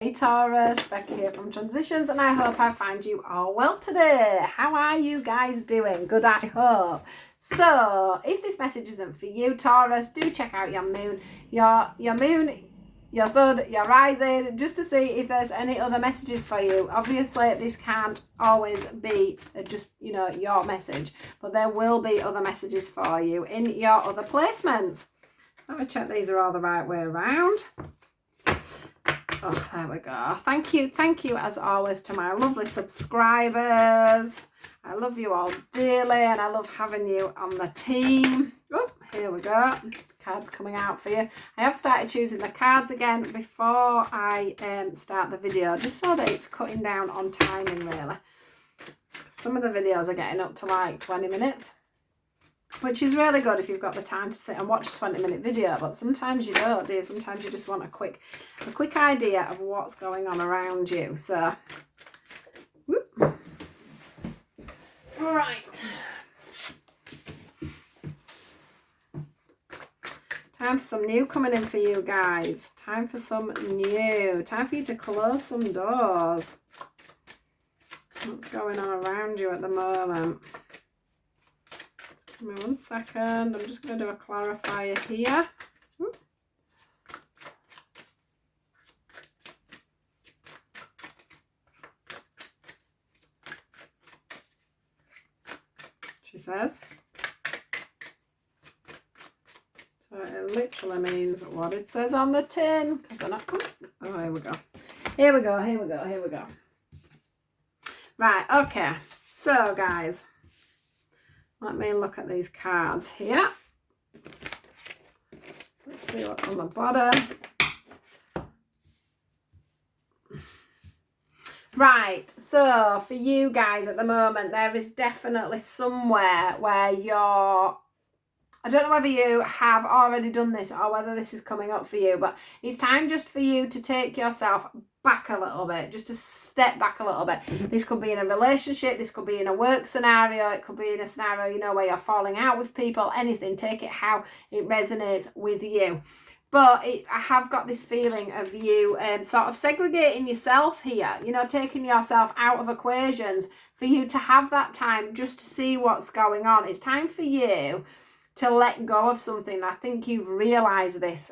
Hey Taurus, Becky here from Transitions, and I hope I find you all well today. How are you guys doing? Good, I hope. So, if this message isn't for you, Taurus, do check out your moon, your moon, your sun, your rising, just to see if there's any other messages for you. Obviously, this can't always be just, your message, but there will be other messages for you in your other placements. Let me check these are all the right way around. Oh, there we go. Thank you as always to my lovely subscribers. I love you all dearly and I love having you on the team. Oh, here we go. Cards coming out for you. I have started choosing the cards again before I start the video, just so that it's cutting down on timing really. Some of the videos are getting up to like 20 minutes. Which is really good if you've got the time to sit and watch a 20-minute video, but sometimes you don't, do you? Sometimes you just want a quick idea of what's going on around you. So, whoop. All right. Time for some new coming in for you guys. Time for some new. Time for you to close some doors. What's going on around you at the moment? Give me 1 second. I'm just going to do a clarifier here. Whoop. She says. So it literally means what it says on the tin. Because they're not. Oh, here we go. Here we go. Here we go. Here we go. Right. Okay. So, guys. Let me look at these cards here. Let's see what's on the bottom. Right, so for you guys at the moment, there is definitely somewhere where you're, I don't know whether you have already done this or whether this is coming up for you, but it's time just for you to take yourself back a little bit, just to step back a little bit. This could be in a relationship, this could be in a work scenario, it could be in a scenario, where you're falling out with people, anything. Take it how it resonates with you. But I have got this feeling of you sort of segregating yourself here, taking yourself out of equations for you to have that time just to see what's going on. It's time for you to let go of something. I think you've realised this,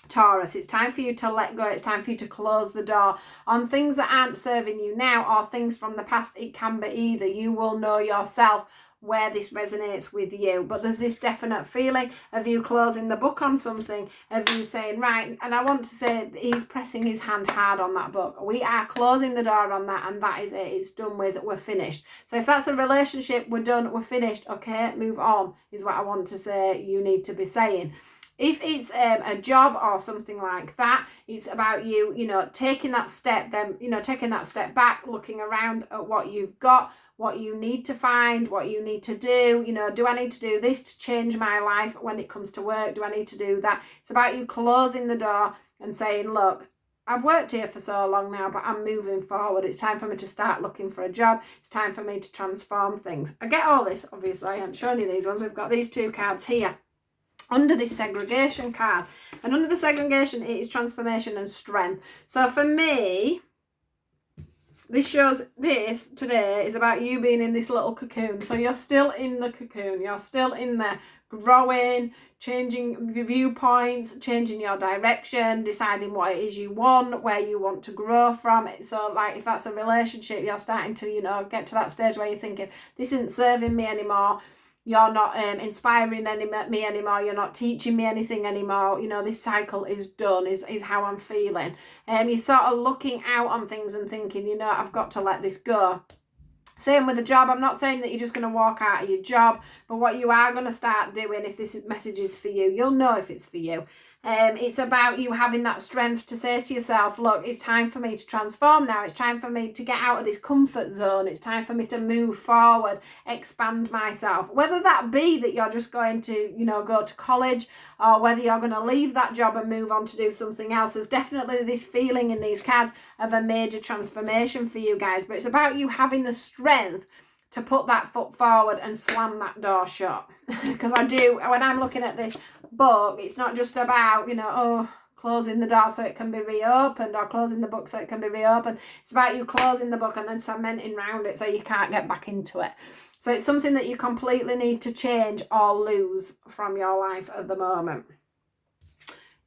Taurus. It's time for you to let go. It's time for you to close the door on things that aren't serving you now or things from the past. It can be either. You will know yourself where this resonates with you, but there's this definite feeling of you closing the book on something, of you saying, right, and I want to say he's pressing his hand hard on that book. We are closing the door on that, and that is it. It's done with. We're finished. So if that's a relationship, we're done, we're finished. Okay, move on is what I want to say you need to be saying. If it's a job or something like that, it's about you, taking that step, then, taking that step back, looking around at what you've got, what you need to find, what you need to do. Do I need to do this to change my life when it comes to work? Do I need to do that? It's about you closing the door and saying, look, I've worked here for so long now, but I'm moving forward. It's time for me to start looking for a job. It's time for me to transform things. I get all this, obviously. I haven't shown you these ones. We've got these 2 cards here under this segregation card, and under the segregation it is transformation and strength. So for me, this shows, this today is about you being in this little cocoon. So you're still in the cocoon, you're still in there growing, changing your viewpoints, changing your direction, deciding what it is you want, where you want to grow from. So like if that's a relationship, you're starting to get to that stage where you're thinking, this isn't serving me anymore. You're not inspiring me anymore. You're not teaching me anything anymore. This cycle is done, is how I'm feeling. You're sort of looking out on things and thinking, I've got to let this go. Same with a job. I'm not saying that you're just going to walk out of your job, but what you are going to start doing, if this message is for you, you'll know if it's for you. It's about you having that strength to say to yourself, look, it's time for me to transform now. It's time for me to get out of this comfort zone. It's time for me to move forward, expand myself. Whether that be that you're just going to, go to college, or whether you're going to leave that job and move on to do something else. There's definitely this feeling in these cards of a major transformation for you guys, but it's about you having the strength to put that foot forward and slam that door shut. Because I do, when I'm looking at this book, it's not just about, closing the door so it can be reopened, or closing the book so it can be reopened. It's about you closing the book and then cementing around it so you can't get back into it. So it's something that you completely need to change or lose from your life at the moment.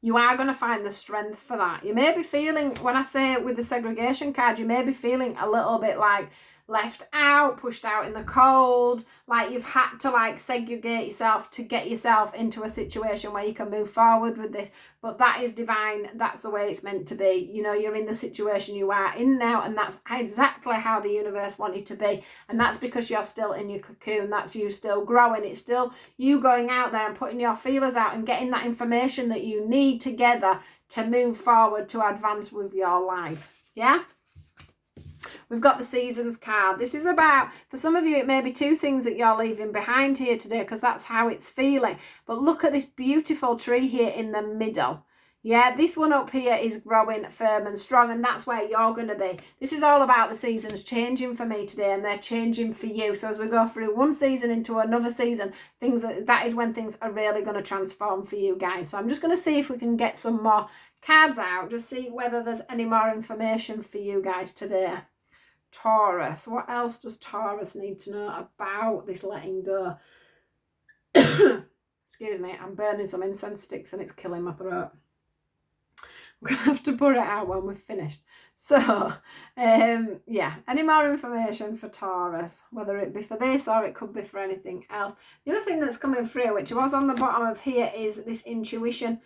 You are going to find the strength for that. You may be feeling, when I say with the segregation card, you may be feeling a little bit like left out, pushed out in the cold, like you've had to like segregate yourself to get yourself into a situation where you can move forward with this. But that is divine. That's the way it's meant to be. You know, you're in the situation you are in now, and that's exactly how the universe wanted to be. And that's because you're still in your cocoon. That's you still growing. It's still you going out there and putting your feelers out and getting that information that you need together to move forward, to advance with your life. Yeah? We've got the seasons card. This is about, for some of you, it may be two things that you're leaving behind here today, because that's how it's feeling. But look at this beautiful tree here in the middle. Yeah, this one up here is growing firm and strong, and that's where you're going to be. This is all about the seasons changing for me today, and they're changing for you. So as we go through one season into another season, that is when things are really going to transform for you guys. So I'm just going to see if we can get some more cards out, just see whether there's any more information for you guys today. Taurus. What else does Taurus need to know about this letting go? Excuse me, I'm burning some incense sticks and it's killing my throat. I'm going to have to pour it out when we've finished. So, yeah, any more information for Taurus, whether it be for this or it could be for anything else. The other thing that's coming through, which was on the bottom of here, is this intuition.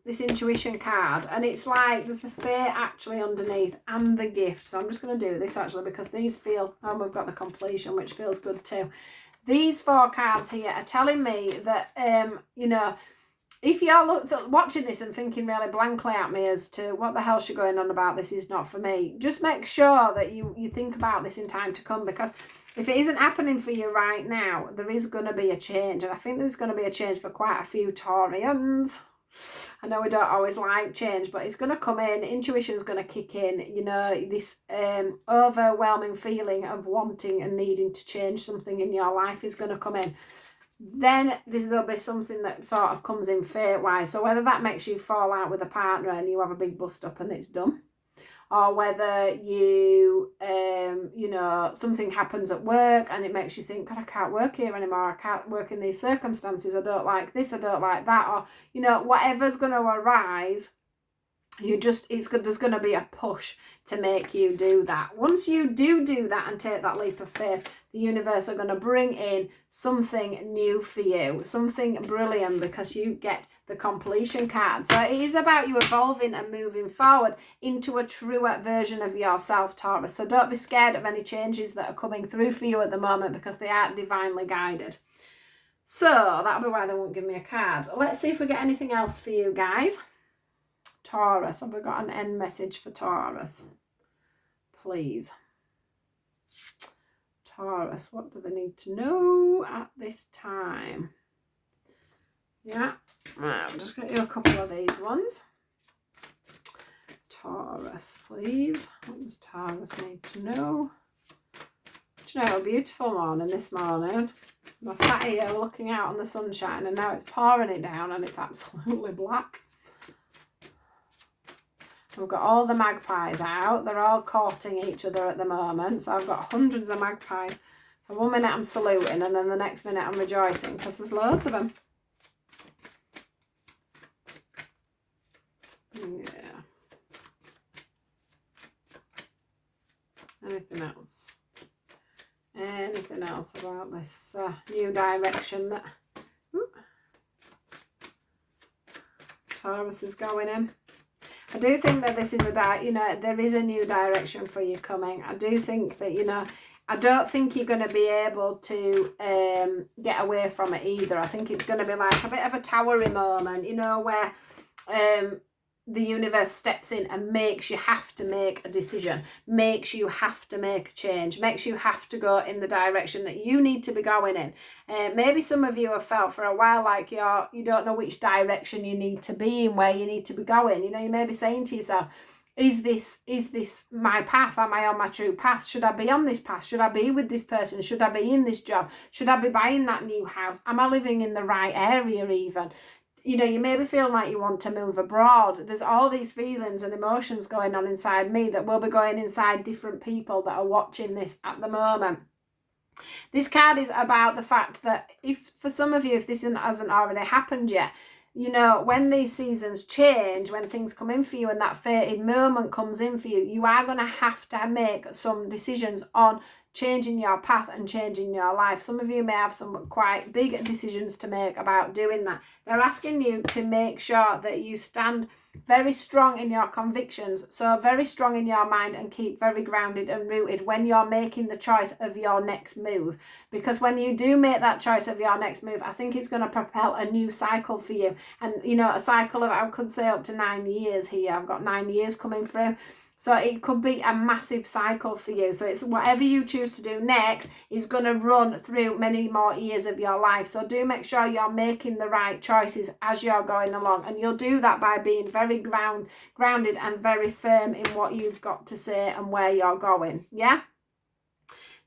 This intuition card, and it's like there's the fate actually underneath and the gift. So I'm just going to do this actually because these feel, and we've got the completion, which feels good too. These four cards here are telling me that you know, if you're watching this and thinking really blankly at me as to what the hell's she going on about, this is not for me, just make sure that you think about this in time to come, because if it isn't happening for you right now, there is going to be a change. And I think there's going to be a change for quite a few Taurians. I know we don't always like change, but it's going to come in. Intuition's going to kick in. You know, this overwhelming feeling of wanting and needing to change something in your life is going to come in. Then there'll be something that sort of comes in fate-wise. So whether that makes you fall out with a partner and you have a big bust-up and it's done, or whether you, you know, something happens at work and it makes you think, God, I can't work here anymore. I can't work in these circumstances. I don't like this. I don't like that. Or, you know, whatever's going to arise, there's going to be a push to make you do that. Once you do that and take that leap of faith, the universe are going to bring in something new for you, something brilliant, because you get the completion card. So it is about you evolving and moving forward into a truer version of yourself, Taurus. So don't be scared of any changes that are coming through for you at the moment, because they are divinely guided. So that'll be why they won't give me a card. Let's see if we get anything else for you guys. Taurus, have we got an end message for Taurus? Please. Taurus, what do they need to know at this time? Yeah, I'm just going to do a couple of these ones. Taurus, please. What does Taurus need to know? Do you know, a beautiful morning this morning. I sat here looking out on the sunshine, and now it's pouring it down and it's absolutely black. We've got all the magpies out. They're all courting each other at the moment. So I've got hundreds of magpies. So one minute I'm saluting, and then the next minute I'm rejoicing because there's loads of them. Yeah. Anything else? Anything else about this new direction that Taurus is going in? I do think that this is there is a new direction for you coming. I do think that, I don't think you're going to be able to get away from it either. I think it's going to be like a bit of a towery moment, where the universe steps in and makes you have to make a decision, makes you have to make a change, makes you have to go in the direction that you need to be going in. Maybe some of you have felt for a while like you don't know which direction you need to be in, where you need to be going. You may be saying to yourself, is this my path? Am I on my true path? Should I be on this path? Should I be with this person? Should I be in this job? Should I be buying that new house? Am I living in the right area even? you know, you maybe feel like you want to move abroad. There's all these feelings and emotions going on inside me that will be going inside different people that are watching this at the moment. This card is about the fact that if, for some of you, if this hasn't already happened yet, you know, when these seasons change, when things come in for you and that fated moment comes in for you, you are going to have to make some decisions on changing your path and changing your life. Some of you may have some quite big decisions to make about doing that. They're asking you to make sure that you stand very strong in your convictions, so very strong in your mind, and keep very grounded and rooted when you're making the choice of your next move. Because when you do make that choice of your next move, I think it's going to propel a new cycle for you. And, you know, a cycle of, I could say, up to 9 years here. I've got 9 years coming through. So it could be a massive cycle for you. So it's whatever you choose to do next is going to run through many more years of your life. So do make sure you're making the right choices as you're going along. And you'll do that by being very grounded and very firm in what you've got to say and where you're going. Yeah?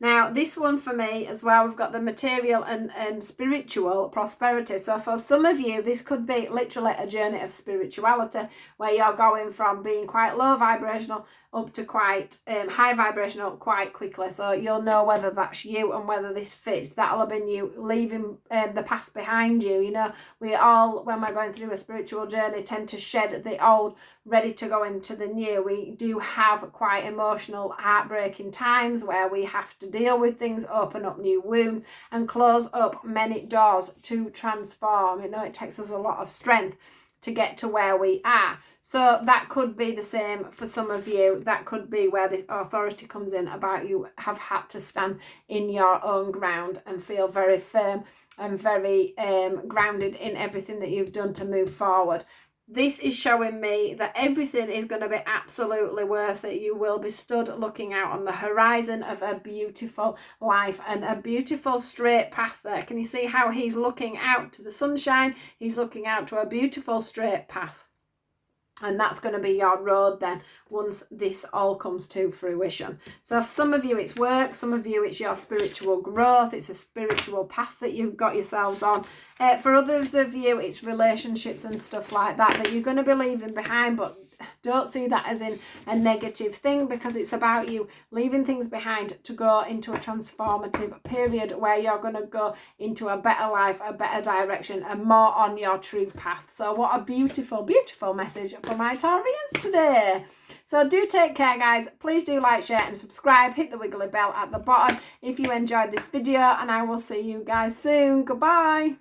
Now, this one for me as well, we've got the material and spiritual prosperity. So for some of you, this could be literally a journey of spirituality where you're going from being quite low vibrational up to quite high vibrational quite quickly. So you'll know whether that's you and whether this fits. That'll have been you leaving the past behind you. You know, we all, when we're going through a spiritual journey, tend to shed the old, ready to go into the new. We do have quite emotional, heartbreaking times where we have to deal with things, open up new wounds and close up many doors to transform. You know, it takes us a lot of strength to get to where we are. So that could be the same for some of you. That could be where this authority comes in about you have had to stand in your own ground and feel very firm and very grounded in everything that you've done to move forward. This is showing me that everything is going to be absolutely worth it. You will be stood looking out on the horizon of a beautiful life and a beautiful straight path there. Can you see how he's looking out to the sunshine? He's looking out to a beautiful straight path. And that's going to be your road then once this all comes to fruition. So for some of you it's work, some of you it's your spiritual growth, it's a spiritual path that you've got yourselves on. For others of you it's relationships and stuff like that you're going to be leaving behind, but don't see that as in a negative thing, because it's about you leaving things behind to go into a transformative period where you're going to go into a better life, a better direction, and more on your true path. So what a beautiful, beautiful message for my Taurians today. So do take care, guys. Please do like, share and subscribe. Hit the wiggly bell at the bottom if you enjoyed this video, and I will see you guys soon. Goodbye.